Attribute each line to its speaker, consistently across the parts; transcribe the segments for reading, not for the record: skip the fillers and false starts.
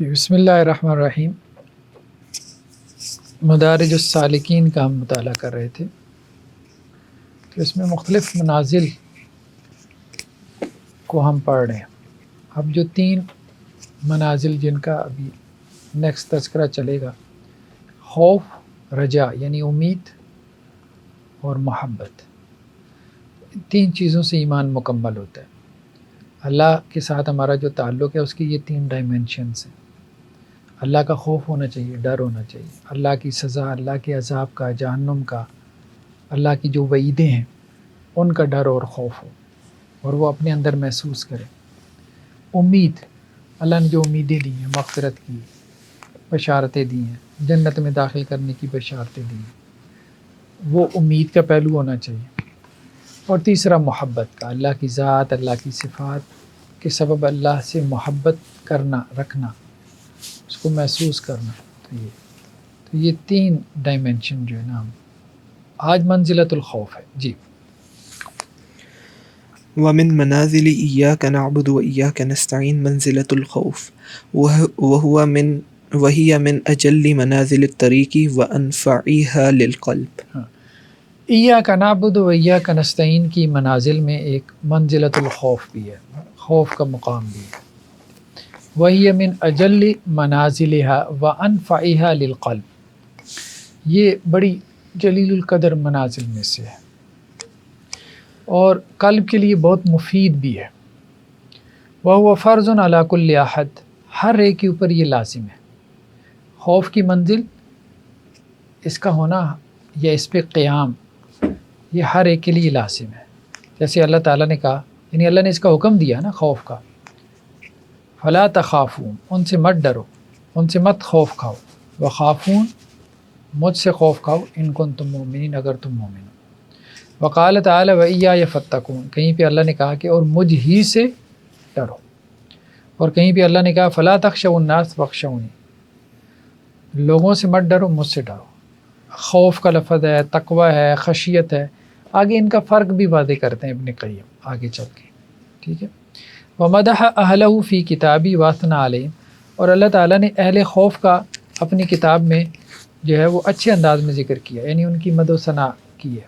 Speaker 1: بسم اللہ الرحمن الرحیم۔ مدارج السالکین کا ہم مطالعہ کر رہے تھے، تو اس میں مختلف منازل کو ہم پڑھ رہے ہیں۔ اب جو 3 منازل جن کا ابھی نیکسٹ تذکرہ چلے گا، خوف، رجا یعنی امید اور محبت، 3 چیزوں سے ایمان مکمل ہوتا ہے۔ اللہ کے ساتھ ہمارا جو تعلق ہے اس کی یہ 3 ڈائمینشنز ہیں۔ اللہ کا خوف ہونا چاہیے، ڈر ہونا چاہیے، اللہ کی سزا، اللہ کے عذاب کا، جہنم کا، اللہ کی جو وعیدیں ہیں ان کا ڈر اور خوف ہو، اور وہ اپنے اندر محسوس کرے۔ امید، اللہ نے جو امیدیں دی ہیں، مغفرت کی بشارتیں دی ہیں، جنت میں داخل کرنے کی بشارتیں دی ہیں، وہ امید کا پہلو ہونا چاہیے۔ اور تیسرا محبت کا، اللہ کی ذات، اللہ کی صفات کے سبب اللہ سے محبت کرنا، رکھنا، اس کو محسوس کرنا۔ تو یہ 3 ڈائمینشن جو ہے نا، آج منزلۃ الخوف ہے۔ جی،
Speaker 2: ومن منازل إياك نعبد وإياك نستعين منزلة الخوف وهي من أجل منازل الطريق وأنفعها للقلب۔
Speaker 1: ایاک نعبد و ایاک نستعین کی منازل میں ایک منزلۃ الخوف بھی ہے، خوف کا مقام بھی ہے۔ وہی من اجل منازلها وانفعها للقلب، یہ بڑی جلیل القدر منازل میں سے ہے اور قلب کے لیے بہت مفید بھی ہے۔ وہو فرض علی کل احد، ہر ایک کے اوپر یہ لازم ہے۔ خوف کی منزل، اس کا ہونا یا اس پہ قیام، یہ ہر ایک کے لیے لازم ہے۔ جیسے اللہ تعالیٰ نے کہا، یعنی اللہ نے اس کا حکم دیا نا خوف کا، فلا تخافون، ان سے مت ڈرو، ان سے مت خوف کھاؤ، وخافون، مجھ سے خوف کھاؤ، ان کنتم مؤمنین، اگر تم مومن ہو۔ وقال تعالی وإیایا فاتقون، کہیں پہ اللہ نے کہا کہ اور مجھ ہی سے ڈرو، اور کہیں پہ اللہ نے کہا فلا تخشوا الناس واخشونی، لوگوں سے مت ڈرو، مجھ سے ڈرو۔ خوف کا لفظ ہے، تقوی ہے، خشیت ہے، آگے ان کا فرق بھی واضح کرتے ہیں ابن قیم آگے چل کے، ٹھیک ہے۔ ومدح اہلہ فی کتابی واثنی علیہم، اور اللہ تعالیٰ نے اہل خوف کا اپنی کتاب میں جو ہے وہ اچھے انداز میں ذکر کیا، یعنی ان کی مدح و ثنا کی ہے،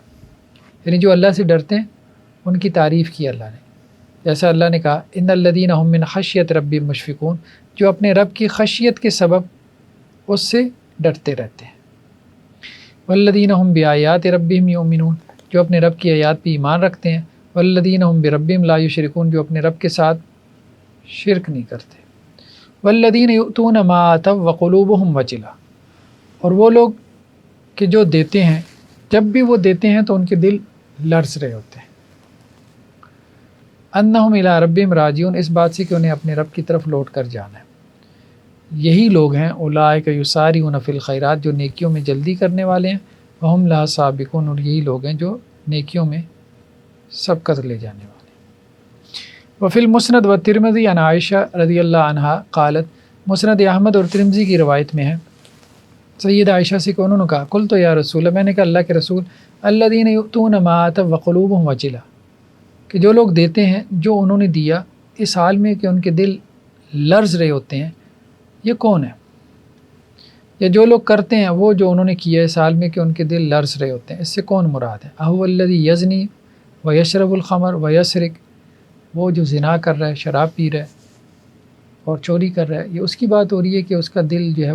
Speaker 1: یعنی جو اللہ سے ڈرتے ہیں ان کی تعریف کی اللہ نے۔ جیسا اللہ نے کہا ان الذین هم من خشیت ربہم مشفقون، جو اپنے رب کی خشیت کے سبب اس سے ڈرتے رہتے ہیں۔ والذین هم بآیات ربہم یؤمنون، جو اپنے رب کی آیات پہ ایمان رکھتے ہیں۔ والذین هم بربہم لا یشرکون، جو اپنے رب کے ساتھ شرک نہیں کرتے۔ والذین یؤتون ما آتوا وقلوبہم وجلہ، اور وہ لوگ کہ جو دیتے ہیں، جب بھی وہ دیتے ہیں تو ان کے دل لرز رہے ہوتے ہیں۔ انہم الی ربہم راجعون، اس بات سے کہ انہیں اپنے رب کی طرف لوٹ کر جانا ہے۔ یہی لوگ ہیں اولئک یسارعون فی الخیرات، جو نیکیوں میں جلدی کرنے والے ہیں، وہم لہا سابقون، اور یہی لوگ ہیں جو نیکیوں میں سبقت لے جانے والے ہیں۔ وفی المسند والترمذی عن عائشہ رضی اللہ عنہا قالت، مسند احمد اور ترمذی کی روایت میں ہے سید عائشہ سے کہ انہوں نے کہا قلت یا رسول اللہ، میں نے کہا اللہ کے رسول، الذین یؤتون ما آتوا وقلوبہم وجلہ، کہ جو لوگ دیتے ہیں جو انہوں نے دیا اس حال میں کہ ان کے دل لرز رہے ہوتے ہیں، یہ کون ہے؟ یا جو لوگ کرتے ہیں وہ جو انہوں نے کیا اس حال میں کہ ان کے دل لرز رہے ہوتے ہیں، اس سے کون مراد ہے؟ اہو الذی یزنی ویشرب الخمر ویسرق، وہ جو زنا کر رہا ہے، شراب پی رہا ہے اور چوری کر رہا ہے، یہ اس کی بات ہو رہی ہے کہ اس کا دل جو ہے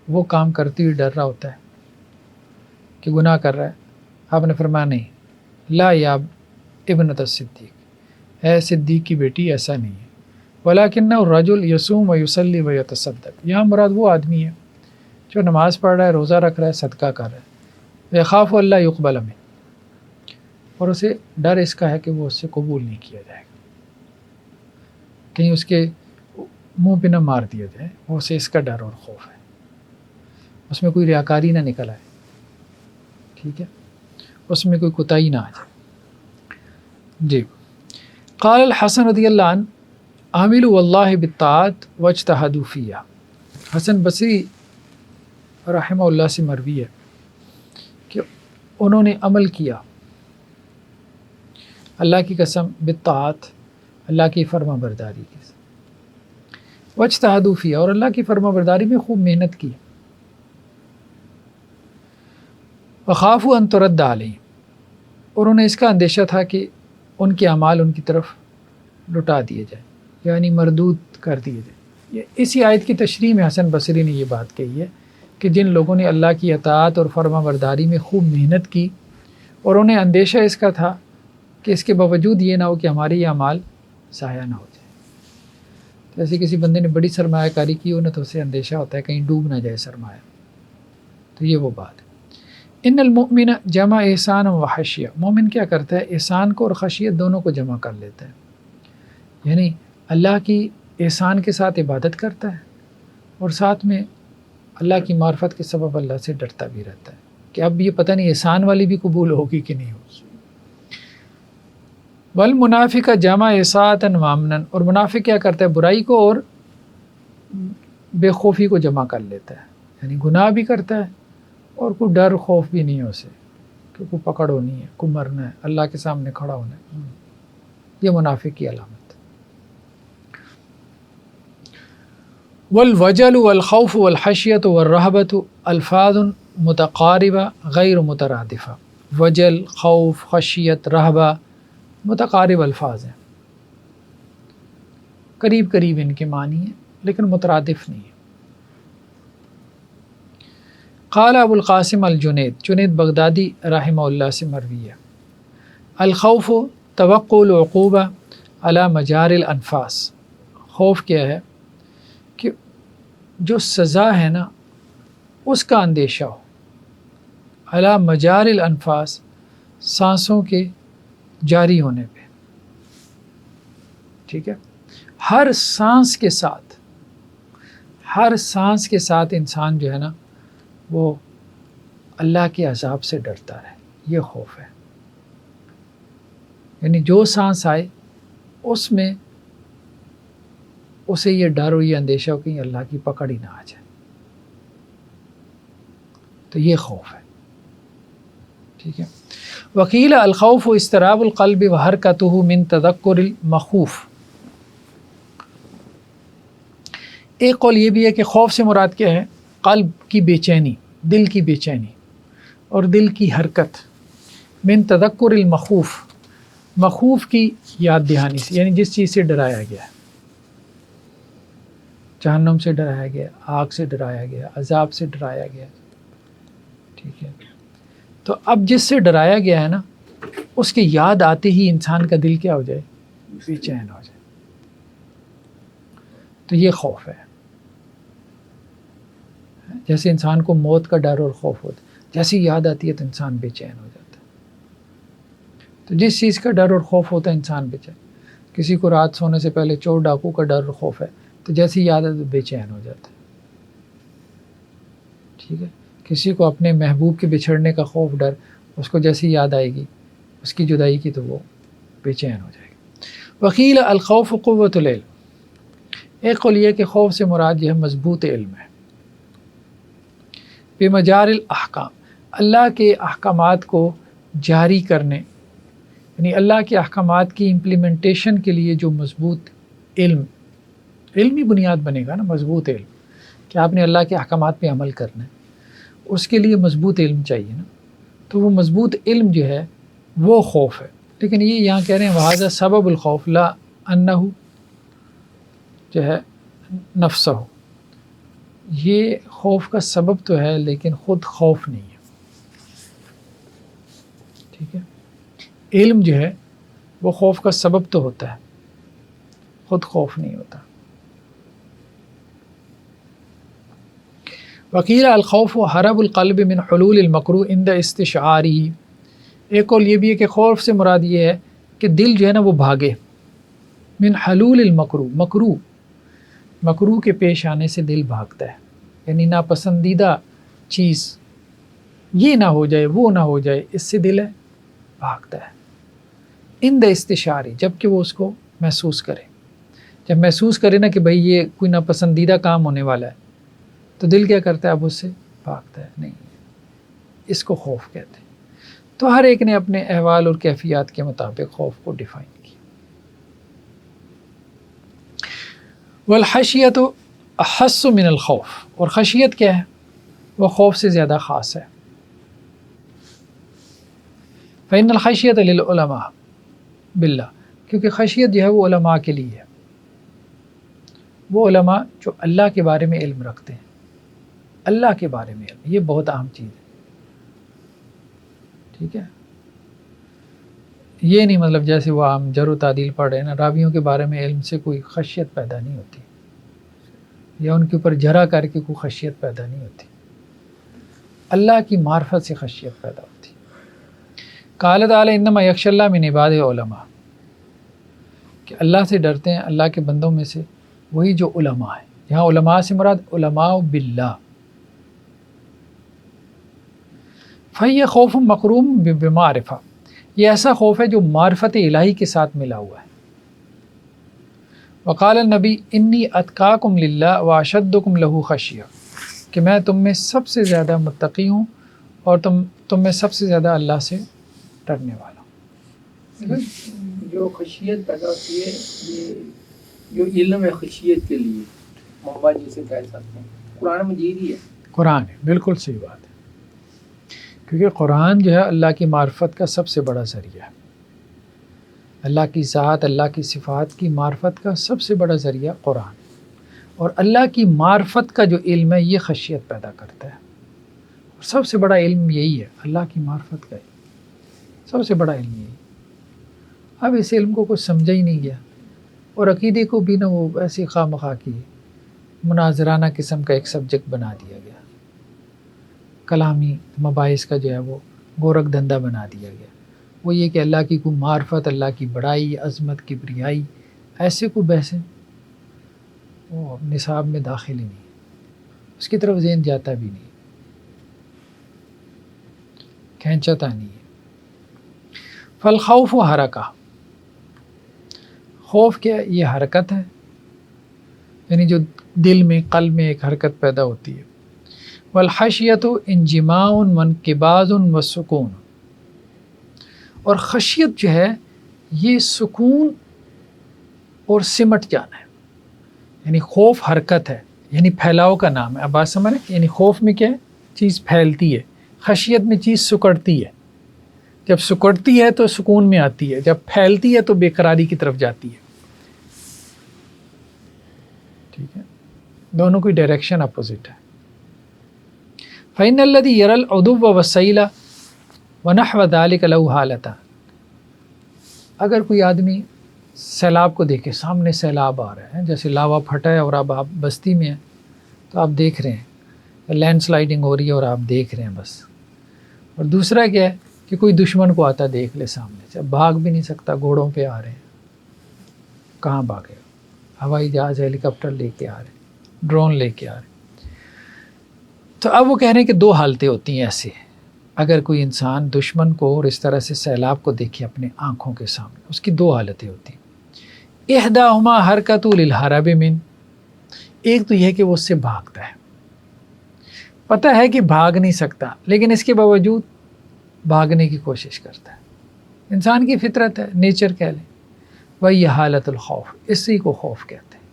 Speaker 1: وہ کام کرتے ہوئے ڈر رہا ہوتا ہے کہ گناہ کر رہا ہے۔ آپ نے فرمایا نہیں، لا یا ابنۃ الصدیق، اے صدیق کی بیٹی، ایسا نہیں ہے۔ ولکنہ الرجل یصوم ویصلی ویتصدق، یہاں مراد وہ آدمی ہے جو نماز پڑھ رہا ہے، روزہ رکھ رہا ہے، صدقہ کر رہا ہے، یخاف اللہ یقبل منہ، اور اسے ڈر اس کا ہے کہ وہ اس سے قبول نہیں کیا جائے گا، کہیں اس کے منہ پہ نہ مار دیا جائے، وہ اسے اس کا ڈر اور خوف ہے، اس میں کوئی ریاکاری نہ نکل آئے، ٹھیک ہے، اس میں کوئی کوتاہی نہ آ جائے۔ جی، قال الحسن رضی اللہ عنہ عاملوا واللہ بالطاعات واجتہدوا فیہا، حسن بصری رحمہ اللہ سے مروی ہے کہ انہوں نے عمل کیا اللہ کی قسم بالطاعات، اللہ کی فرما برداری کی، وجتہدوا فیہا، اور اللہ کی فرما برداری میں خوب محنت کی. وخافوا ان ترد علیہم، اور انہیں اس کا اندیشہ تھا کہ ان کے اعمال ان کی طرف لٹا دیے جائیں، یعنی مردود کر دیے جائیں. اسی آیت کی تشریح میں حسن بصری نے یہ بات کہی ہے کہ جن لوگوں نے اللہ کی اطاعت اور فرما برداری میں خوب محنت کی اور انہیں اندیشہ اس کا تھا کہ اس کے باوجود یہ نہ ہو کہ ہمارے یہ اعمال ضائع نہ ہو جائے. جیسے کسی بندے نے بڑی سرمایہ کاری کی انہیں تو اسے اندیشہ ہوتا ہے کہیں ڈوب نہ جائے سرمایہ. تو یہ وہ بات ہے. ان المؤمن جمع احسان و خشیہ، مومن کیا کرتا ہے؟ احسان کو اور خشیت دونوں کو جمع کر لیتا ہے. یعنی اللہ کی احسان کے ساتھ عبادت کرتا ہے اور ساتھ میں اللہ کی معرفت کے سبب اللہ سے ڈرتا بھی رہتا ہے کہ اب یہ پتہ نہیں احسان والی بھی قبول ہوگی کہ نہیں ہوگی. والمنافق جمع اساءۃ و امنا، اور منافق کیا کرتا ہے؟ برائی کو اور بے خوفی کو جمع کر لیتا ہے. یعنی گناہ بھی کرتا ہے اور کوئی ڈر خوف بھی نہیں ہے اسے کہ کوئی پکڑ ہونی ہے، کوئی مرنا ہے، اللہ کے سامنے کھڑا ہونا ہے. یہ منافق کی علامت. والوجل والخوف والخشیۃ والرہبۃ الفاظ متقاربہ غیر مترادفہ. وجل، خوف، خشیت، رہبہ متقارب الفاظ ہیں، قریب قریب ان کے معنی ہیں لیکن مترادف نہیں ہیں. قال ابو القاسم الجنید، جنید بغدادی رحمہ اللہ سے مروی ہے، الخوف توقع العقوبہ علی مجار الانفاس. خوف کیا ہے؟ کہ جو سزا ہے نا اس کا اندیشہ ہو، علی مجار الانفاس، سانسوں کے جاری ہونے پہ. ٹھیک ہے، ہر سانس کے ساتھ انسان جو ہے نا وہ اللہ کے عذاب سے ڈرتا ہے. یہ خوف ہے. یعنی جو سانس آئے اس میں اسے یہ ڈر ہو، یہ اندیشہ ہو کہ اللہ کی پکڑ ہی نہ آ جائے. تو یہ خوف ہے. ٹھیک ہے. وقیل الخوف اضطراب القلب وحرکتہ من تذکر المخوف. ایک قول یہ بھی ہے کہ خوف سے مراد کیا ہے؟ قلب کی بے چینی، دل کی بے چینی اور دل کی حرکت. من تذکر المخوف، مخوف کی یاد دہانی سے، یعنی جس چیز سے ڈرایا گیا ہے، جہنم سے ڈرایا گیا، آگ سے ڈرایا گیا، عذاب سے ڈرایا گیا. ٹھیک ہے. تو اب جس سے ڈرایا گیا ہے نا اس کی یاد آتے ہی انسان کا دل کیا ہو جائے؟ بے چین ہو جائے. تو یہ خوف ہے. جیسے انسان کو موت کا ڈر اور خوف ہوتا ہے، جیسی یاد آتی ہے تو انسان بے چین ہو جاتا ہے. تو جس چیز کا ڈر اور خوف ہوتا ہے انسان بے چین. کسی کو رات سونے سے پہلے چور ڈاکو کا ڈر اور خوف ہے تو جیسی یاد آتی ہے تو بے چین ہو جاتا ہے. ٹھیک ہے. کسی کو اپنے محبوب کے بچھڑنے کا خوف، ڈر، اس کو جیسی یاد آئے گی اس کی جدائی کی تو وہ بے چین ہو جائے گا. وقیل الخوف قوت العلم. ایک قول یہ کہ خوف سے مراد یہ ہے مضبوط علم ہے. بمجار الاحکام، اللہ کے احکامات کو جاری کرنے، یعنی اللہ کے احکامات کی امپلیمنٹیشن کے لیے جو مضبوط علمی بنیاد بنے گا نا، مضبوط علم کہ آپ نے اللہ کے احکامات پہ عمل کرنا ہے، اس کے لیے مضبوط علم چاہیے نا. تو وہ مضبوط علم جو ہے وہ خوف ہے. لیکن یہ یہاں کہہ رہے ہیں وہذا سبب الخوف لا انہ جو ہے نفسہ، یہ خوف کا سبب تو ہے لیکن خود خوف نہیں ہے. ٹھیک ہے. علم جو ہے وہ خوف کا سبب تو ہوتا ہے، خود خوف نہیں ہوتا. وقیل الخوف حرب القلب من حلول المکروہ عند استشعارہ. ایک قول یہ بھی ہے کہ خوف سے مراد یہ ہے کہ دل جو ہے نا وہ بھاگے، من حلول المکروہ، مکروہ کے پیش آنے سے دل بھاگتا ہے. یعنی ناپسندیدہ چیز یہ نہ ہو جائے، وہ نہ ہو جائے، اس سے دل ہے بھاگتا ہے. عند استشعاری، جب کہ وہ اس کو محسوس کرے. جب محسوس کرے نا کہ بھئی یہ کوئی ناپسندیدہ کام ہونے والا ہے تو دل کیا کرتا ہے؟ اب اس سے بھاگتا ہے. نہیں، اس کو خوف کہتے ہیں. تو ہر ایک نے اپنے احوال اور کیفیات کے مطابق خوف کو ڈیفائن کیا. والخشیت احس من الخوف، اور خشیت کیا ہے؟ وہ خوف سے زیادہ خاص ہے. فإن الخشیت للعلماء باللہ، کیونکہ خشیت جو ہے وہ علماء کے لیے ہے. وہ علماء جو اللہ کے بارے میں علم رکھتے ہیں، اللہ کے بارے میں علم، یہ بہت اہم چیز ہے. ٹھیک ہے، یہ نہیں مطلب جیسے وہ ہم جر و تعدیل پڑھ رہے ہیں نا، راویوں کے بارے میں علم سے کوئی خشیت پیدا نہیں ہوتی، یا ان کے اوپر جرا کر کے کوئی خشیت پیدا نہیں ہوتی. اللہ کی معرفت سے خشیت پیدا ہوتی. قال تعالی انما یخشی اللہ من عبادہ علماء، کہ اللہ سے ڈرتے ہیں اللہ کے بندوں میں سے وہی جو علماء ہیں. یہاں علماء سے مراد علماء باللہ. فہی خوف مقرون بمعرفہ، یہ ایسا خوف ہے جو معرفت الہی کے ساتھ ملا ہوا ہے. وقال النبی انی اتقاکم للہ واشدکم لہ خشیہ، کہ میں تم میں سب سے زیادہ متقی ہوں اور تم میں سب سے زیادہ اللہ سے ڈرنے والا ہوں.
Speaker 3: جو خشیت پیدا ہوتی ہے یہ جو علم ہے خشیت کے لیے محبت جسے کہہ سکتے ہیں قرآن مجید ہی ہے.
Speaker 1: قرآن ہے، بالکل صحیح بات ہے، کیونکہ قرآن جو ہے اللہ کی معرفت کا سب سے بڑا ذریعہ ہے. اللہ کی ذات، اللہ کی صفات کی معرفت کا سب سے بڑا ذریعہ قرآن. اور اللہ کی معرفت کا جو علم ہے یہ خشیت پیدا کرتا ہے. اور سب سے بڑا علم یہی ہے، اللہ کی معرفت کا سب سے بڑا علم یہی. اب اس علم کو کچھ سمجھا ہی نہیں گیا، اور عقیدے کو بھی نہ وہ ایسی خواہ مخواہ کی مناظرانہ قسم کا ایک سبجیکٹ بنا دیا گیا. کلامی مباحث کا جو ہے وہ گورکھ دھندا بنا دیا گیا. وہ یہ کہ اللہ کی کوئی معرفت، اللہ کی بڑائی، عظمت، کبریائی، ایسے کوئی بحثیں وہ نصاب میں داخل ہی نہیں، اس کی طرف ذہن جاتا بھی نہیں، کھینچتا نہیں ہے. فالخوف حرکہ، خوف کیا ہے؟ یہ حرکت ہے، یعنی جو دل میں قلب میں ایک حرکت پیدا ہوتی ہے. والخشیت انجماع وانقباض وسکون، اور خشیت جو ہے یہ سکون اور سمٹ جانا ہے. یعنی خوف حرکت ہے، یعنی پھیلاؤ کا نام ہے. اب بات سمجھ رہے ہیں؟ یعنی خوف میں کیا ہے؟ چیز پھیلتی ہے، خشیت میں چیز سکڑتی ہے. جب سکڑتی ہے تو سکون میں آتی ہے، جب پھیلتی ہے تو بے قراری کی طرف جاتی ہے. ٹھیک ہے، دونوں کی ڈائریکشن اپوزٹ ہے. فإن الذي يرى العدو والسيل ونحو ذلك له حالتان، اگر کوئی آدمی سیلاب کو دیکھے، سامنے سیلاب آ رہا ہے، جیسے لاوا پھٹا ہے اور اب آپ بستی میں ہیں تو آپ دیکھ رہے ہیں لینڈ سلائڈنگ ہو رہی ہے اور آپ دیکھ رہے ہیں بس. اور دوسرا کیا ہے کہ کوئی دشمن کو آتا دیکھ لے سامنے سے، بھاگ بھی نہیں سکتا، گھوڑوں پہ آ رہے ہیں، کہاں بھاگے؟ ہوائی جہاز، ہیلی کاپٹر لے کے آ رہے ہیں، ڈرون لے کے آ رہے ہیں. تو اب وہ کہہ رہے ہیں کہ دو حالتیں ہوتی ہیں ایسے، اگر کوئی انسان دشمن کو اور اس طرح سے سیلاب کو دیکھے اپنے آنکھوں کے سامنے، اس کی دو حالتیں ہوتی ہیں. احداہما حرکت للہرب من، ایک تو یہ کہ وہ اس سے بھاگتا ہے، پتہ ہے کہ بھاگ نہیں سکتا لیکن اس کے باوجود بھاگنے کی کوشش کرتا ہے. انسان کی فطرت ہے، نیچر کہہ لیں. وہی حالت الخوف، اسی کو خوف کہتے ہیں.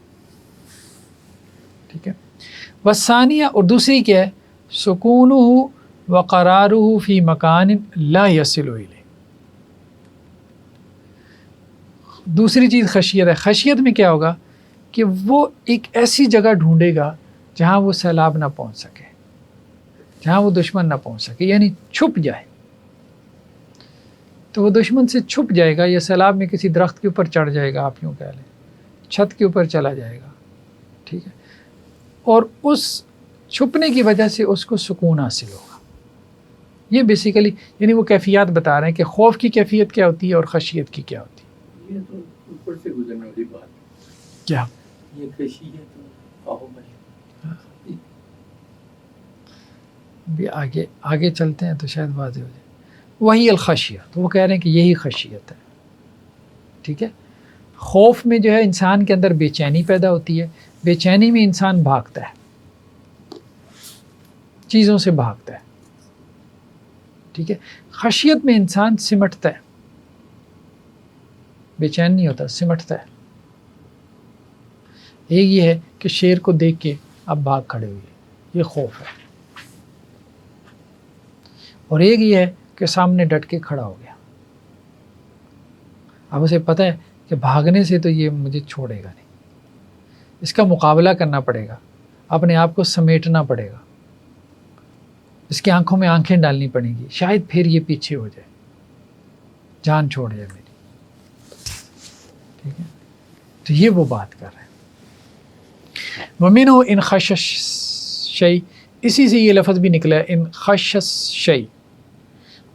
Speaker 1: ٹھیک ہے. والثانیہ، اور دوسری کیا ہے؟ سکونہ وقرارہ فی مکان لا یصل الیہ. دوسری چیز خشیت ہے. خشیت میں کیا ہوگا کہ وہ ایک ایسی جگہ ڈھونڈے گا جہاں وہ سیلاب نہ پہنچ سکے، جہاں وہ دشمن نہ پہنچ سکے، یعنی چھپ جائے. تو وہ دشمن سے چھپ جائے گا، یا سیلاب میں کسی درخت کے اوپر چڑھ جائے گا، آپ یوں کہہ لیں، چھت کے اوپر چلا جائے گا. ٹھیک ہے. اور اس چھپنے کی وجہ سے اس کو سکون حاصل ہوگا. یہ بیسیکلی یعنی وہ کیفیات بتا رہے ہیں کہ خوف کی کیفیت کیا ہوتی ہے اور خشیت کی کیا ہوتی ہے.
Speaker 3: یہ تو اوپر سے گزرنے والی بات ہے.
Speaker 1: کیا
Speaker 3: یہ خشیت اور خوف
Speaker 1: بھی آگے چلتے ہیں تو شاید واضح ہو جائے. وہی الخشیت، تو وہ کہہ رہے ہیں کہ یہی خشیت ہے. ٹھیک ہے. خوف میں جو ہے انسان کے اندر بے چینی پیدا ہوتی ہے، بے چینی میں انسان بھاگتا ہے، چیزوں سے بھاگتا ہے. ٹھیک ہے. خشیت میں انسان سمٹتا ہے، بے چین نہیں ہوتا، سمٹتا ہے. ایک یہ ہے کہ شیر کو دیکھ کے آپ بھاگ کھڑے ہوئے، یہ خوف ہے، اور ایک یہ ہے کہ سامنے ڈٹ کے کھڑا ہو گیا، اب اسے پتہ ہے کہ بھاگنے سے تو یہ مجھے چھوڑے گا نہیں، اس کا مقابلہ کرنا پڑے گا، اپنے آپ کو سمیٹنا پڑے گا، اس کی آنکھوں میں آنکھیں ڈالنی پڑیں گی، شاید پھر یہ پیچھے ہو جائے، جان چھوڑ جائے میری، ٹھیک ہے؟ تو یہ وہ بات کر رہے ہیں۔ وَمِنْهُ إِنْ خَشَّ الشَّيْء، اسی سے یہ لفظ بھی نکلا ہے، ان خش الشَّيْء،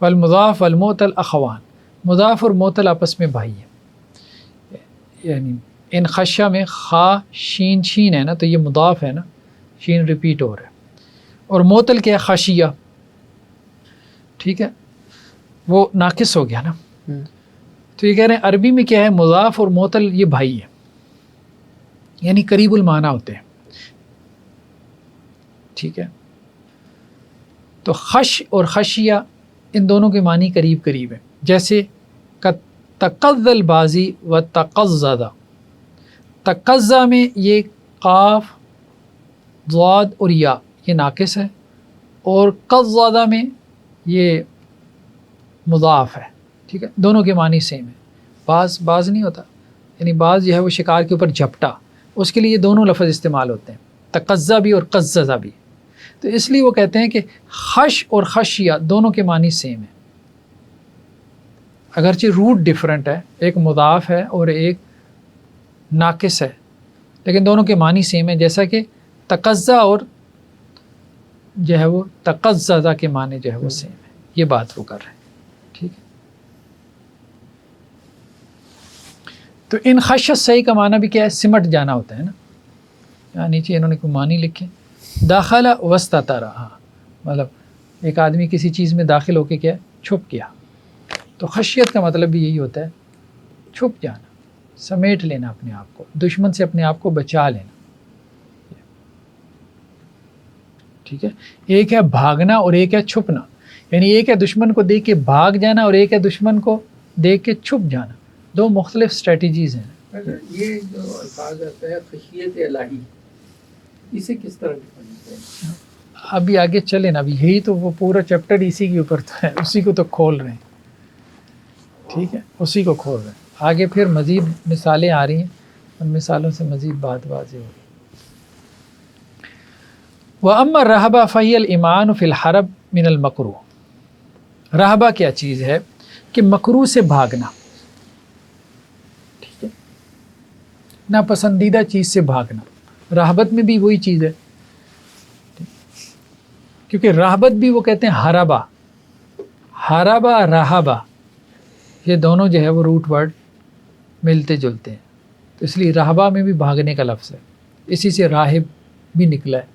Speaker 1: والمضاف والمعتل اخوان، مضاف اور معتل آپس میں بھائی ہیں، یعنی ان خشہ میں خا شین شین ہے نا، تو یہ مضاف ہے نا، شین ریپیٹ ہو رہا ہے، اور معتل کیا ہے؟ خشیہ، ٹھیک ہے، وہ ناقص ہو گیا نا، تو یہ کہہ رہے ہیں عربی میں کیا ہے، مضاف اور معتل یہ بھائی ہیں، یعنی قریب المعنی ہوتے ہیں، ٹھیک ہے، تو خش اور خشیہ ان دونوں کے معنی قریب قریب ہیں، جیسے تقض البازی و تقضدہ، تقضا میں یہ قاف ضاد اور یا یہ ناقص ہے، اور قضدہ میں یہ مضاف ہے، ٹھیک ہے، دونوں کے معنی سیم ہے، باز نہیں ہوتا، یعنی باز جو ہے وہ شکار کے اوپر جھپٹا، اس کے لیے یہ دونوں لفظ استعمال ہوتے ہیں، تقضا بھی اور قززہ بھی، تو اس لیے وہ کہتے ہیں کہ خش اور خشیہ دونوں کے معنی سیم ہیں، اگرچہ روٹ ڈیفرنٹ ہے، ایک مضاف ہے اور ایک ناقص ہے، لیکن دونوں کے معنی سیم ہیں، جیسا کہ تقضا اور جو ہے وہ تقززہ کے معنی جو ہے وہ سیم ہے، یہ بات وہ کر رہے ہیں، ٹھیک ہے۔ تو ان خشیت صحیح کا معنی بھی کیا ہے؟ سمٹ جانا ہوتا ہے نا، یہاں نیچے انہوں نے کوئی معنی لکھے، داخلہ وسططرا، مطلب ایک آدمی کسی چیز میں داخل ہو کے کیا چھپ گیا، تو خشیت کا مطلب بھی یہی ہوتا ہے، چھپ جانا، سمیٹ لینا اپنے آپ کو، دشمن سے اپنے آپ کو بچا لینا، ٹھیک ہے۔ ایک ہے بھاگنا اور ایک ہے چھپنا، یعنی ایک ہے دشمن کو دیکھ کے بھاگ جانا اور ایک ہے دشمن کو دیکھ کے چھپ جانا، دو مختلف اسٹریٹجیز ہیں۔
Speaker 3: یہ جو الفاظ آتا ہے خشیت الہی، اسے کس طرح ڈیفائن کریں؟
Speaker 1: ابھی آگے چلیں نا، ابھی یہی تو وہ پورا چیپٹر اسی کے اوپر تو ہے، اسی کو تو کھول رہے ہیں، ٹھیک ہے، اسی کو کھول رہے ہیں، آگے پھر مزید مثالیں آ رہی ہیں، ان مثالوں سے مزید بات واضح ہو رہی ہے۔ وَأَمَّا الرَّهْبَةُ فَهِيَ الْإِمْعَانُ فِي الْحَرَبِ مِنَ الْمَكْرُوهِ، رہبہ کیا چیز ہے کہ مکروہ سے بھاگنا، ٹھیک ہے، ناپسندیدہ چیز سے بھاگنا، رہبت میں بھی وہی چیز ہے، کیونکہ رہبت بھی وہ کہتے ہیں ہربا، ہربا رہبا، یہ دونوں جو ہے وہ روٹ ورڈ ملتے جلتے ہیں، تو اس لیے رہبا میں بھی بھاگنے کا لفظ ہے، اسی سے راہب بھی نکلا ہے،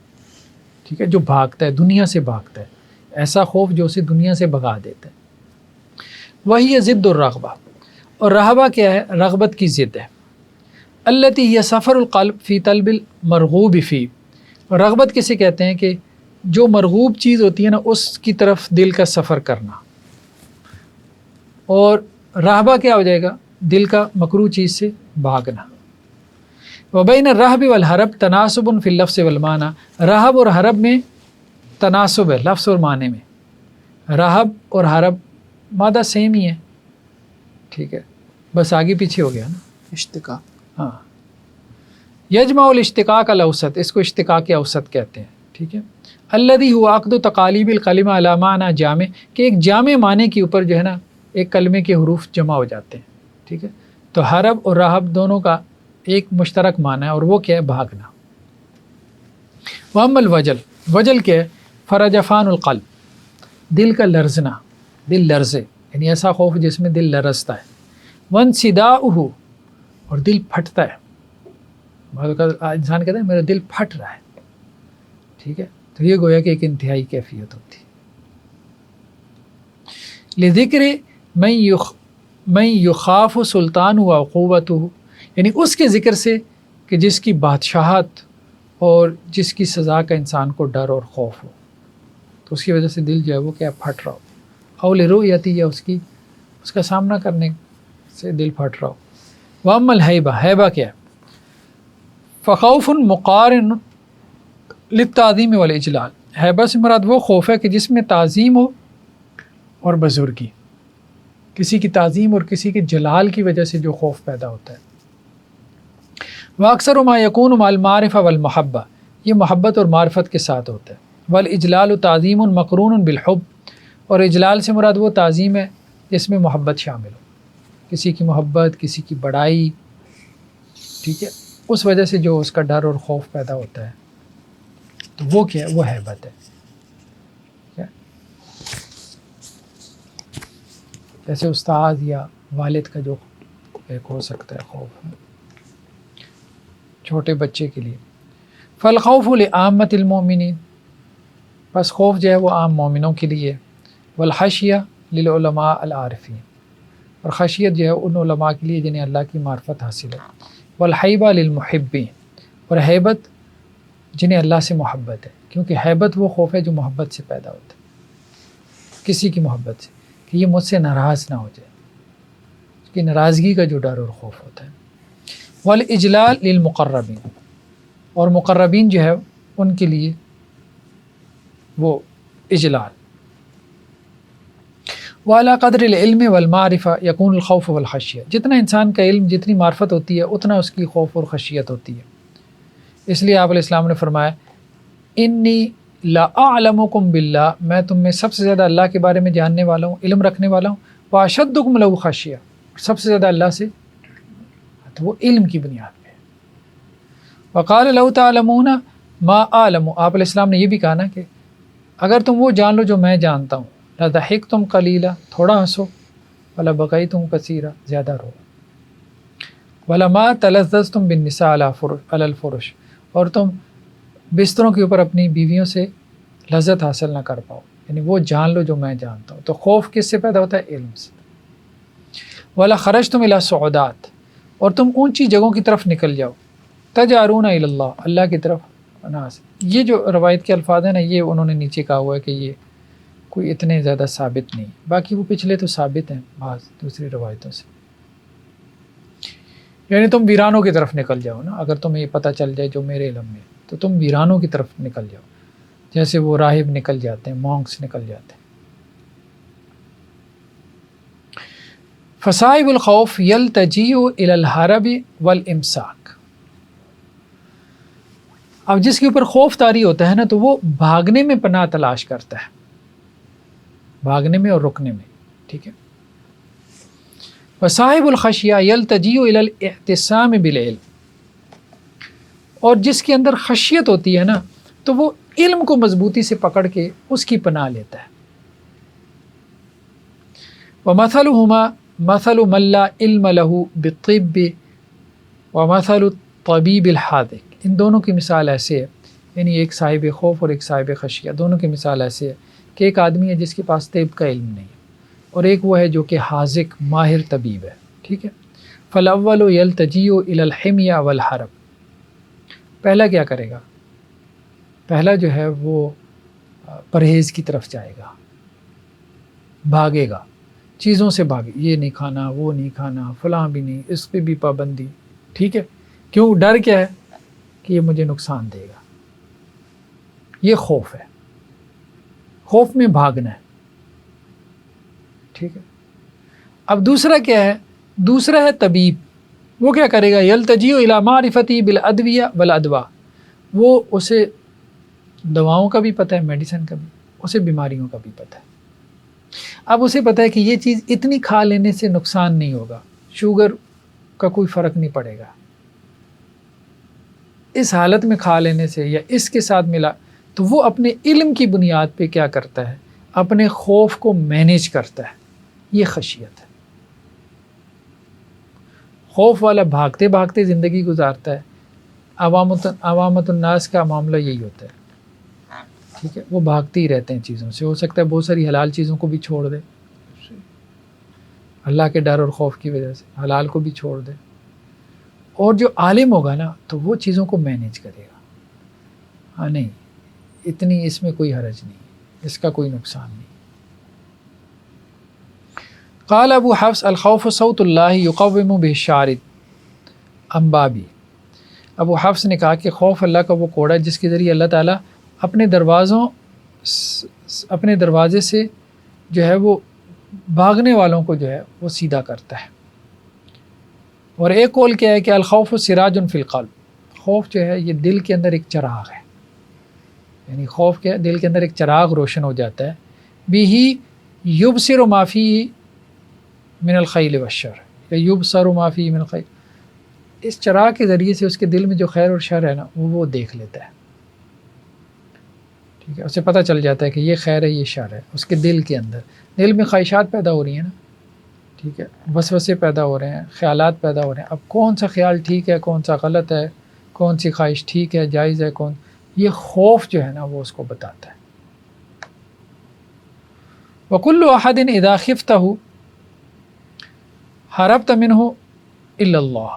Speaker 1: ٹھیک ہے، جو بھاگتا ہے، دنیا سے بھاگتا ہے، ایسا خوف جو اسے دنیا سے بھگا دیتا ہے۔ وہی ضد الرغبہ، اور رہبہ کیا ہے؟ رغبت کی ضد ہے، التی ہی سفر القلب فی طلب المرغوب فی، رغبت کسے کہتے ہیں کہ جو مرغوب چیز ہوتی ہے نا اس کی طرف دل کا سفر کرنا، اور رہبہ کیا ہو جائے گا؟ دل کا مکروہ چیز سے بھاگنا۔ وبین الرہب والحرب تناسب فی اللفظ والمعنی، رہب اور حرب میں تناسب ہے لفظ اور معنی میں، رہب اور حرب مادہ سیم ہی ہے، ٹھیک ہے، بس آگے پیچھے ہو گیا نا،
Speaker 2: اشتقاق،
Speaker 1: ہاں، یجمع الاشتقاق الاوسط، اس کو اشتقاق اوسط کہتے ہیں، ٹھیک ہے، الذی هو عقد تقالیب الکلمہ علی معنی جامع، کہ ایک جامع معنی کے اوپر جو ہے نا ایک کلمے کے حروف جمع ہو جاتے ہیں، ٹھیک ہے، تو حرب اور رہب دونوں کا ایک مشترک معنی ہے، اور وہ کیا ہے؟ بھاگنا۔ واما الوجل، وجل کیا ہے؟ فرجفان القلب، دل کا لرزنا، دل لرزے، یعنی ایسا خوف جس میں دل لرزتا ہے، وانصداؤہ، اور دل پھٹتا ہے، انسان کہتا ہے میرا دل پھٹ رہا ہے، ٹھیک ہے، تو یہ گویا کہ ایک انتہائی کیفیت ہوتی ہے۔ لذکر من یخاف سلطان و عقوبتہ، یعنی اس کے ذکر سے کہ جس کی بادشاہت اور جس کی سزا کا انسان کو ڈر اور خوف ہو، تو اس کی وجہ سے دل جو ہے وہ کیا پھٹ رہا ہو، او لرؤیتی، یا اس کا سامنا کرنے سے دل پھٹ رہا ہو۔ واما الہیبہ، ہیبہ کیا ہے؟ فخوف مقارن للتعظیم والاجلال، ہیبت سے مراد وہ خوف ہے کہ جس میں تعظیم ہو اور بزرگی، کسی کی تعظیم اور کسی کے جلال کی وجہ سے جو خوف پیدا ہوتا ہے۔ واکثر ما یکون مع المعرفہ والمحبہ، یہ محبت اور معرفت کے ساتھ ہوتا ہے۔ والاجلال تعظیم مقرون بالحب، اور اجلال سے مراد وہ تعظیم ہے جس میں محبت شامل ہو، کسی کی محبت، کسی کی بڑائی، ٹھیک ہے، اس وجہ سے جو اس کا ڈر اور خوف پیدا ہوتا ہے، تو وہ کیا ہے؟ وہ ہیبت ہے۔ جیسے استاد یا والد کا جو ایک ہو سکتا ہے خوف چھوٹے بچے کے لیے۔ فالخوف لعامۃ المؤمنین، بس خوف جو ہے وہ عام مومنوں کے لیے۔ والخشیہ للعلماء العارفین، اور خشیت جو ہے ان علماء کے لیے جنہیں اللہ کی معرفت حاصل ہے۔ والحیبہ للمحبین، اور ہیبت جنہیں اللہ سے محبت ہے، کیونکہ ہیبت وہ خوف ہے جو محبت سے پیدا ہوتا ہے، کسی کی محبت سے، کہ یہ مجھ سے ناراض نہ ہو جائے، اس کی ناراضگی کا جو ڈر اور خوف ہوتا ہے۔ والاجلال للمقربین، اور مقربین جو ہے ان کے لیے وہ اجلال۔ وعلی قدر العلم والمعرفہ یکون الخوف والخشیہ، جتنا انسان کا علم، جتنی معرفت ہوتی ہے، اتنا اس کی خوف اور خشیت ہوتی ہے۔ اس لیے آپ علیہ السلام نے فرمایا انی لا اعلمکم باللہ، میں تم میں سب سے زیادہ اللہ کے بارے میں جاننے والا ہوں، علم رکھنے والا ہوں۔ واشدکم لہ خشیہ، سب سے زیادہ اللہ سے، تو وہ علم کی بنیاد پہ۔ وقال لو تعلمون ما اعلم، آپ علیہ السلام نے یہ بھی کہا نا کہ اگر تم وہ جان لو جو میں جانتا ہوں، لضحکتم قلیلا، تھوڑا ہنسو، ولبکیتم کثیرا، زیادہ رو، ولما تلذذتم بالنساء علی الفرش، اور تم بستروں کے اوپر اپنی بیویوں سے لذت حاصل نہ کر پاؤ، یعنی وہ جان لو جو میں جانتا ہوں۔ تو خوف کس سے پیدا ہوتا ہے؟ علم سے۔ ولا خرجتم الی صعودات، اور تم اونچی جگہوں کی طرف نکل جاؤ، تجارون الی اللہ، اللہ کی طرف پناہ سے۔ یہ جو روایت کے الفاظ ہیں نا، یہ انہوں نے نیچے کہا ہوا ہے کہ یہ کوئی اتنے زیادہ ثابت نہیں، باقی وہ پچھلے تو ثابت ہیں بعض دوسری روایتوں سے۔ یعنی تم ویرانوں کی طرف نکل جاؤ نا، اگر تمہیں یہ پتہ چل جائے جو میرے علم میں، تو تم ویرانوں کی طرف نکل جاؤ، جیسے وہ راہب نکل جاتے ہیں، مونکس نکل جاتے ہیں۔ فصائب الخوف یلتجیء الی الہرب والامساک، اب جس کے اوپر خوف طاری ہوتا ہے نا، تو وہ بھاگنے میں پناہ تلاش کرتا ہے، بھاگنے میں اور رکنے میں، ٹھیک ہے۔ وصاحب الخشیہ یلتجیء الی الاعتصام بالعلم، اور جس کے اندر خشیت ہوتی ہے نا، تو وہ علم کو مضبوطی سے پکڑ کے اس کی پناہ لیتا ہے۔ ومثلهما مثل من لا علم له بالطب ومثل الطبیب الحاذق، ان دونوں کی مثال ایسے ہے، یعنی ایک صاحب خوف اور ایک صاحب خشیہ، دونوں کی مثال ایسے ہے کہ ایک آدمی ہے جس کے پاس طب کا علم نہیں ہے، اور ایک وہ ہے جو کہ حاذق ماہر طبیب ہے، ٹھیک ہے۔ فالاول یلتجیء الی الحمیہ والحرب، پہلا کیا کرے گا؟ پہلا جو ہے وہ پرہیز کی طرف جائے گا، بھاگے گا، چیزوں سے بھاگے، یہ نہیں کھانا، وہ نہیں کھانا، فلاں بھی نہیں، اس پہ بھی پابندی، ٹھیک ہے۔ کیوں؟ ڈر کیا ہے کہ یہ مجھے نقصان دے گا، یہ خوف ہے، خوف میں بھاگنا ہے، ٹھیک ہے۔ اب دوسرا کیا ہے؟ دوسرا ہے طبیب، وہ کیا کرے گا؟ یلتجیء الی معرفتی بالادویہ والادواء، وہ اسے دواؤں کا بھی پتہ ہے، میڈیسن کا بھی، اسے بیماریوں کا بھی پتہ ہے۔ اب اسے پتہ ہے کہ یہ چیز اتنی کھا لینے سے نقصان نہیں ہوگا، شوگر کا کوئی فرق نہیں پڑے گا، اس حالت میں کھا لینے سے یا اس کے ساتھ ملا، تو وہ اپنے علم کی بنیاد پہ کیا کرتا ہے؟ اپنے خوف کو مینیج کرتا ہے، یہ خشیت ہے۔ خوف والا بھاگتے بھاگتے زندگی گزارتا ہے، عوامت الناس کا معاملہ یہی ہوتا ہے، ٹھیک ہے، وہ بھاگتے ہی رہتے ہیں چیزوں سے، ہو سکتا ہے بہت ساری حلال چیزوں کو بھی چھوڑ دے، اللہ کے ڈر اور خوف کی وجہ سے حلال کو بھی چھوڑ دے، اور جو عالم ہوگا نا تو وہ چیزوں کو مینیج کرے گا، ہاں نہیں اتنی اس میں کوئی حرج نہیں، اس کا کوئی نقصان نہیں۔ قال ابو حفص الخوف صوت اللہ یقوم به الشارد، امبابی، ابو حفص نے کہا کہ خوف اللہ کا وہ کوڑا ہے جس کے ذریعے اللہ تعالیٰ اپنے دروازے سے جو ہے وہ بھاگنے والوں کو جو ہے وہ سیدھا کرتا ہے۔ اور ایک قول کیا ہے کہ الخوف سراج فی القلب، خوف جو ہے یہ دل کے اندر ایک چراغ ہے، یعنی خوف کیا ہے، دل کے اندر ایک چراغ روشن ہو جاتا ہے، بِہِ یبصر ما فیہ من الخیل والشر، یا یبصر ما فیہ من الخیل، اس چراغ کے ذریعے سے اس کے دل میں جو خیر اور شر ہے نا وہ دیکھ لیتا ہے، ٹھیک ہے، اسے پتہ چل جاتا ہے کہ یہ خیر ہے یہ شر ہے۔ اس کے دل کے اندر، دل میں خواہشات پیدا ہو رہی ہیں نا، ٹھیک ہے، وسوسے پیدا ہو رہے ہیں، خیالات پیدا ہو رہے ہیں، اب کون سا خیال ٹھیک ہے کون سا غلط ہے، کون سی خواہش ٹھیک ہے جائز ہے کون، یہ خوف جو ہے نا وہ اس کو بتاتا ہے۔ وَكُلُّ أَحَدٍ إِذَا خِفْتَهُ هَرَبْتَ مِنْهُ إِلَّا اللَّهُ،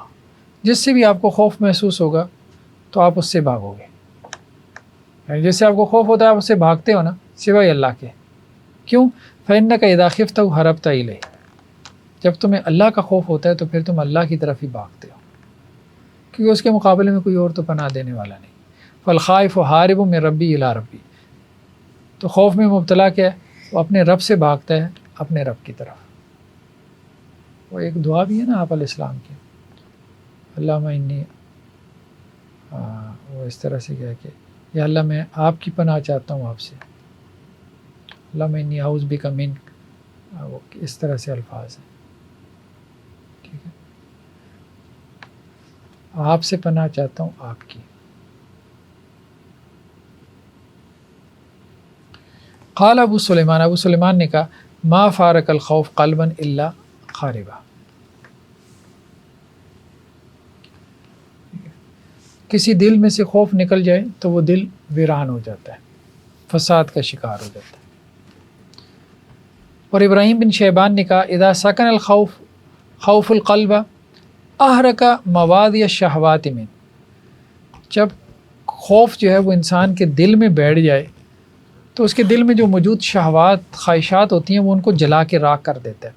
Speaker 1: جس سے بھی آپ کو خوف محسوس ہوگا تو آپ اس سے بھاگو گے، یعنی جس سے آپ کو خوف ہوتا ہے آپ اس سے بھاگتے ہو نا سوائے اللہ کے، کیوں؟ فَإِنَّكَ إِذَا خِفْتَهُ هَرَبْتَ إِلَيْهِ، جب تمہیں اللہ کا خوف ہوتا ہے تو پھر تم اللہ کی طرف ہی بھاگتے ہو، کیونکہ اس کے مقابلے میں کوئی اور تو پناہ دینے والا نہیں۔ فَالْخَائِفُ هَارِبٌ مِّن رَبِّهِ إِلَىٰ رَبِّهِ، تو خوف میں مبتلا کیا ہے؟ وہ اپنے رب سے بھاگتا ہے اپنے رب کی طرف۔ وہ ایک دعا بھی ہے نا آپ علیہ السلام کی، اللہم انی، وہ اس طرح سے کیا کہ یا اللہ میں آپ کی پناہ چاہتا ہوں آپ سے، اللہم انی اعوذ بک منک، وہ اس طرح سے الفاظ ہیں، ٹھیک ہے، آپ سے پناہ چاہتا ہوں آپ کی۔ قال ابو سلیمان نے کہا ما فارق الخوف قلبا الا خاربا، کسی دل میں سے خوف نکل جائے تو وہ دل ویران ہو جاتا ہے، فساد کا شکار ہو جاتا ہے۔ اور ابراہیم بن شیبان نے کہا اذا سکن الخوف خوف القلب احرق موادی الشہوات من، جب خوف جو ہے وہ انسان کے دل میں بیٹھ جائے تو اس کے دل میں جو موجود شہوات خواہشات ہوتی ہیں وہ ان کو جلا کے راکھ کر دیتا ہے۔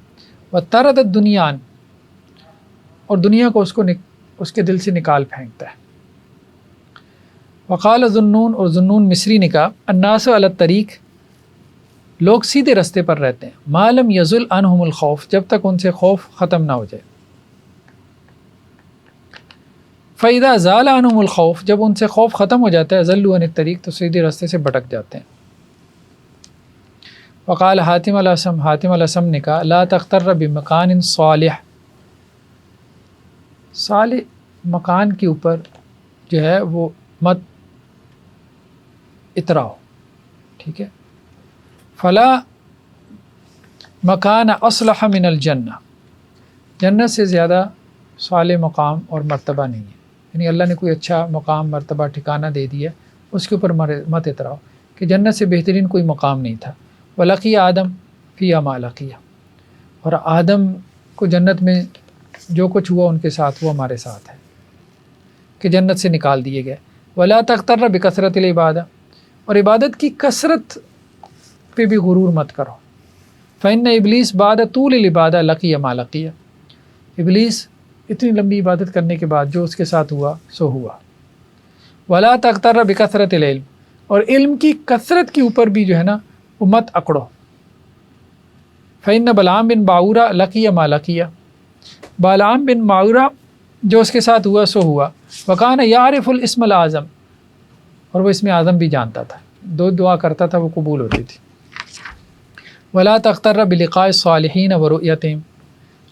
Speaker 1: وطرد الدنیا، اور دنیا کو اس کے دل سے نکال پھینکتا ہے۔ وقال ذنون، اور ذنون مصری نے کہا الناس علی الطریق، لوگ سیدھے رستے پر رہتے ہیں، ما لم یزل عنہم الخوف، جب تک ان سے خوف ختم نہ ہو جائے۔ فاذا زال عنہم الخوف، جب ان سے خوف ختم ہو جاتا ہے، ضلوا عن الطریق، تو سیدھے رستے سے بھٹک جاتے ہیں۔ وقال حاتم الاسم نے کہا لا تغتر بمکان صالح، صالح مکان کے اوپر جو ہے وہ مت اتراؤ، ٹھیک ہے، فلا مکان اصلح من الجنہ، جنت سے زیادہ صالح مقام اور مرتبہ نہیں ہے، یعنی اللہ نے کوئی اچھا مقام مرتبہ ٹھکانہ دے دیا، اس کے اوپر مت اتراؤ، کہ جنت سے بہترین کوئی مقام نہیں تھا۔ وَلَقِيَ آدم فِيهَا مَا لَقِيَ، اور آدم کو جنت میں جو کچھ ہوا ان کے ساتھ وہ ہمارے ساتھ ہے کہ جنت سے نکال دیے گئے۔ وَلَا تَغْتَرَّ بِكَثْرَةِ الْعِبَادَةِ، اور عبادت کی کثرت پہ بھی غرور مت کرو۔ فَإِنَّ إِبْلِيسَ بَعْدَ طُولِ الْعِبَادَةِ لَقِيَ مَا لَقِيَ، ابلیس اتنی لمبی عبادت کرنے کے بعد جو اس کے ساتھ ہوا سو ہوا۔ وَلَا تَغْتَرَّ بِكَثْرَةِ الْعِلْمِ، اور علم کی کثرت کے اوپر بھی جو ہے نا وہ مت اکڑو۔ فَإِنَّ بَلْعَامَ بن باعورہ لَقِيَ مَا لَقِيَ، بلعام بن باعورہ جو اس کے ساتھ ہوا سو ہوا۔ وَكَانَ يَعْرِفُ الْإِسْمَ الْأَعْظَمَ، اور وہ اسم اعظم بھی جانتا تھا، دو دعا کرتا تھا وہ قبول ہوتی تھی۔ وَلَا تَغْتَرَّ بِلِقَاءِ الصَّالِحِينَ وَرُؤْيَتِهِمْ،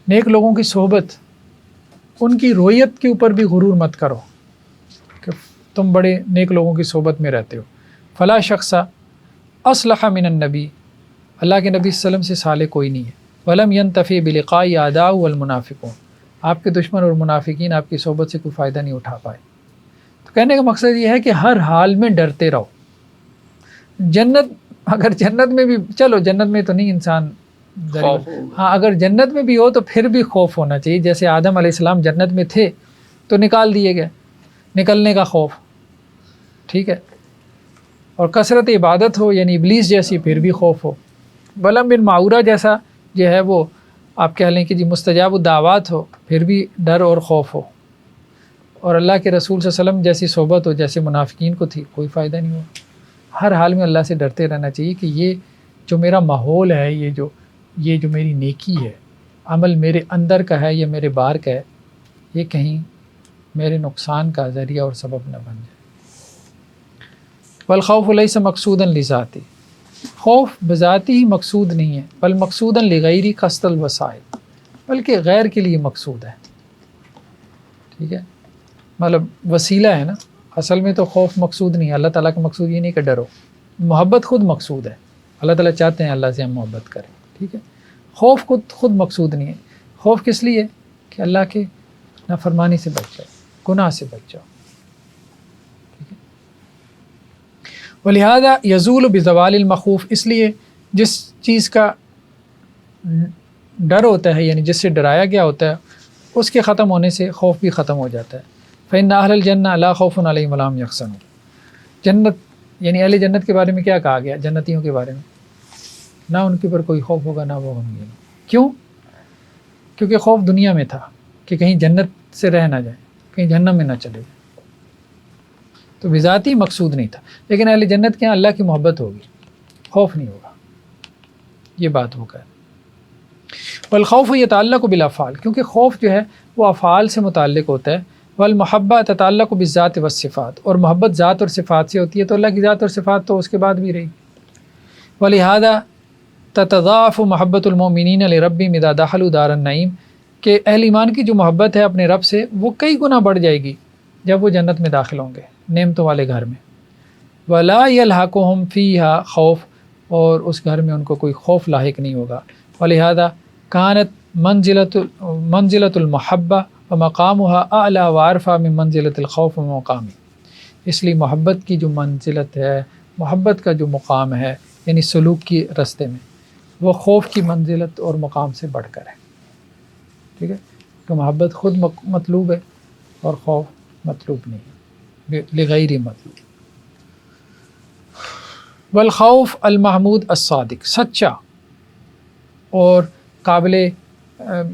Speaker 1: نیک لوگوں کی صحبت، ان کی رویت کے اوپر بھی غرور مت کرو کہ تم بڑے نیک لوگوں کی صحبت میں رہتے ہو۔ فلا شخص اصلح من النبی، اللہ کے نبی صلی اللہ علیہ وسلم سے صالح کوئی نہیں ہے۔ ولم ينتفع بلقاء اعداء والمنافقون، آپ کے دشمن اور منافقین آپ کی صحبت سے کوئی فائدہ نہیں اٹھا پائے۔ تو کہنے کا مقصد یہ ہے کہ ہر حال میں ڈرتے رہو۔ جنت، اگر جنت میں بھی، چلو جنت میں تو نہیں انسان ہاں، اگر جنت میں بھی ہو تو پھر بھی خوف ہونا چاہیے، جیسے آدم علیہ السلام جنت میں تھے تو نکال دیے گئے، نکلنے کا خوف، ٹھیک ہے، اور کثرت عبادت ہو یعنی ابلیس جیسی پھر بھی خوف ہو، بلعام بن باعورہ جیسا جو ہے وہ آپ کہہ لیں کہ جی مستجاب الدعوات ہو پھر بھی ڈر اور خوف ہو۔ اور اللہ کے رسول صلی اللہ علیہ وسلم جیسی صحبت ہو جیسے منافقین کو تھی، کوئی فائدہ نہیں ہوا۔ ہر حال میں اللہ سے ڈرتے رہنا چاہیے کہ یہ جو میرا ماحول ہے، یہ جو میری نیکی ہے، عمل میرے اندر کا ہے یا میرے باہر کا ہے، یہ کہیں میرے نقصان کا ذریعہ اور سبب نہ بن جائے۔ والخوف لیس مقصودا لذاتی، خوف بذاتی ہی مقصود نہیں ہے، بل مقصودا لغیری قصد الوسائل، بلکہ غیر کے لیے مقصود ہے۔ ٹھیک ہے، مطلب وسیلہ ہے نا، اصل میں تو خوف مقصود نہیں ہے۔ اللہ تعالیٰ کا مقصود یہ نہیں کہ ڈرو، محبت خود مقصود ہے۔ اللہ تعالیٰ چاہتے ہیں اللہ سے ہم محبت کریں، ٹھیک ہے۔ خوف خود مقصود نہیں ہے۔ خوف کس لیے؟ کہ اللہ کے نافرمانی سے بچ جاؤ، گناہ سے بچ جاؤ، ٹھیک ہے۔ ولہذا یزول بزوال المخوف، اس لیے جس چیز کا ڈر ہوتا ہے، یعنی جس سے ڈرایا گیا ہوتا ہے، اس کے ختم ہونے سے خوف بھی ختم ہو جاتا ہے۔ فإن أهل الجنة لا خوف عليهم ولا هم يحزنون، جنت یعنی اہل جنت کے بارے میں کیا کہا گیا؟ جنتیوں کے بارے میں نہ ان کے پر کوئی خوف ہوگا نہ وہ غمگین۔ کیوں؟ کیونکہ خوف دنیا میں تھا کہ کہیں جنت سے رہ نہ جائیں، کہیں جہنم میں نہ چلے جائیں، تو بذاتی مقصود نہیں تھا۔ لیکن اہل جنت کے یہاں اللہ کی محبت ہوگی، خوف نہیں ہوگا، یہ بات ہوگا۔ والخوف یتعلق بالافعال، کیونکہ خوف جو ہے وہ افعال سے متعلق ہوتا ہے۔ والمحبہ تتعلق بالذات والصفات، اور محبت ذات اور صفات سے ہوتی ہے، تو اللہ کی ذات اور صفات تو اس کے بعد بھی رہی۔ ولہذا تتضاعف محبت المؤمنین لربہم اذا دخلوا دار النعیم، کہ اہل ایمان کی جو محبت ہے اپنے رب سے وہ کئی گنا بڑھ جائے گی جب وہ جنت میں داخل ہوں گے، نعمتوں والے گھر میں۔ ولا یلحقہم فیہا خوف، اور اس گھر میں ان کو کوئی خوف لاحق نہیں ہوگا۔ ولہذا کانت منزلۃ المحبہ ومقامها اعلی وارفع من منزلۃ الخوف ومقامی، اس لیے محبت کی جو منزلت ہے، محبت کا جو مقام ہے، یعنی سلوک کی رستے میں، وہ خوف کی منزلت اور مقام سے بڑھ کر ہے، ٹھیک ہے۔ کہ محبت خود مطلوب ہے اور خوف مطلوب نہیں ہے، لغیر مطلوب۔ والخوف المحمود الصادق، سچا اور قابل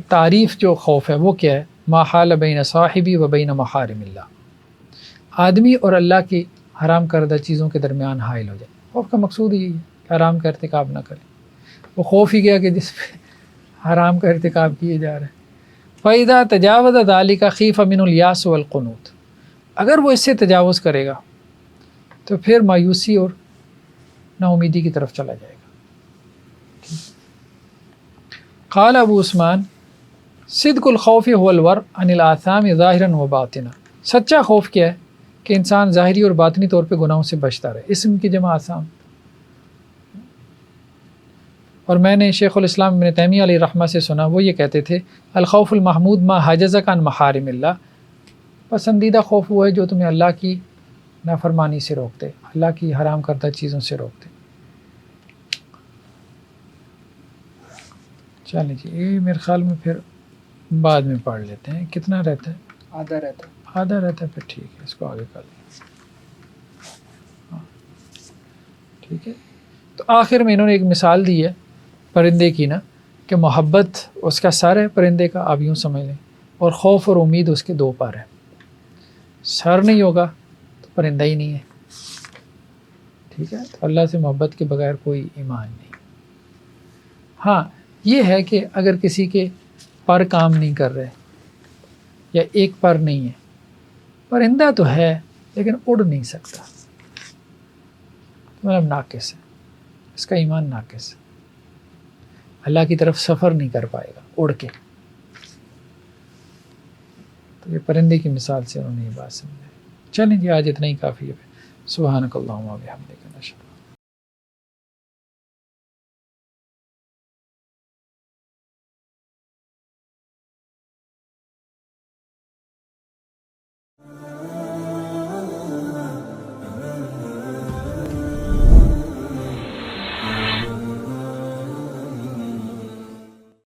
Speaker 1: تعریف جو خوف ہے وہ کیا ہے؟ ما حال بین صاحبی و بین محارم اللہ، آدمی اور اللہ کی حرام کردہ چیزوں کے درمیان حائل ہو جائے۔ خوف کا مقصود یہی ہے کہ حرام کا ارتکاب نہ کرے، وہ خوف ہی گیا کہ جس پہ حرام کا ارتکاب کیے جا رہا ہے۔ فَإِذَا تَجَاوَزَ ذَلِكَ خِيفَ مِنُ الْيَأْسُ وَالْقُنُوطِ، اگر وہ اس سے تجاوز کرے گا تو پھر مایوسی اور نا امیدی کی طرف چلا جائے گا۔ قال ابو عثمان صدق الخوف هو الورع عن الآثام ظاہرا و باطنا، سچا خوف کیا ہے؟ کہ انسان ظاہری اور باطنی طور پہ گناہوں سے بچتا رہے، اسم کی جمع آثام۔ اور میں نے شیخ الاسلام ابن تیمیہ علیہ رحمہ سے سنا، وہ یہ کہتے تھے الخوف المحمود ما حجزک عن محارم اللہ، پسندیدہ خوف وہ ہے جو تمہیں اللہ کی نافرمانی سے روکتے، اللہ کی حرام کردہ چیزوں سے روکتے۔ چلیں جی، یہ میرے خیال میں پھر بعد میں پڑھ لیتے ہیں۔ کتنا رہتا ہے؟
Speaker 3: آدھا رہتا ہے،
Speaker 1: آدھا رہتا ہے، پھر ٹھیک ہے، اس کو آگے کر لیں۔ ہاں ٹھیک ہے۔ تو آخر میں انہوں نے ایک مثال دی ہے پرندے کی نا، کہ محبت اس کا سر ہے پرندے کا، آپ یوں سمجھ لیں، اور خوف اور امید اس کے دو پر ہیں۔ سر نہیں ہوگا تو پرندہ ہی نہیں ہے، ٹھیک ہے۔ تو اللہ سے محبت کے بغیر کوئی ایمان نہیں۔ ہاں یہ ہے کہ اگر کسی کے پر کام نہیں کر رہے یا ایک پر نہیں ہے، پرندہ تو ہے لیکن اڑ نہیں سکتا، مطلب ناقص ہے، اس کا ایمان ناقص ہے، اللہ کی طرف سفر نہیں کر پائے گا اڑ کے۔ تو یہ پرندے کی مثال سے انہوں نے یہ بات سمجھائی۔ چلیں جی، آج اتنا ہی کافی ہے۔ سبحانک اللہم و بحمدک، نشہد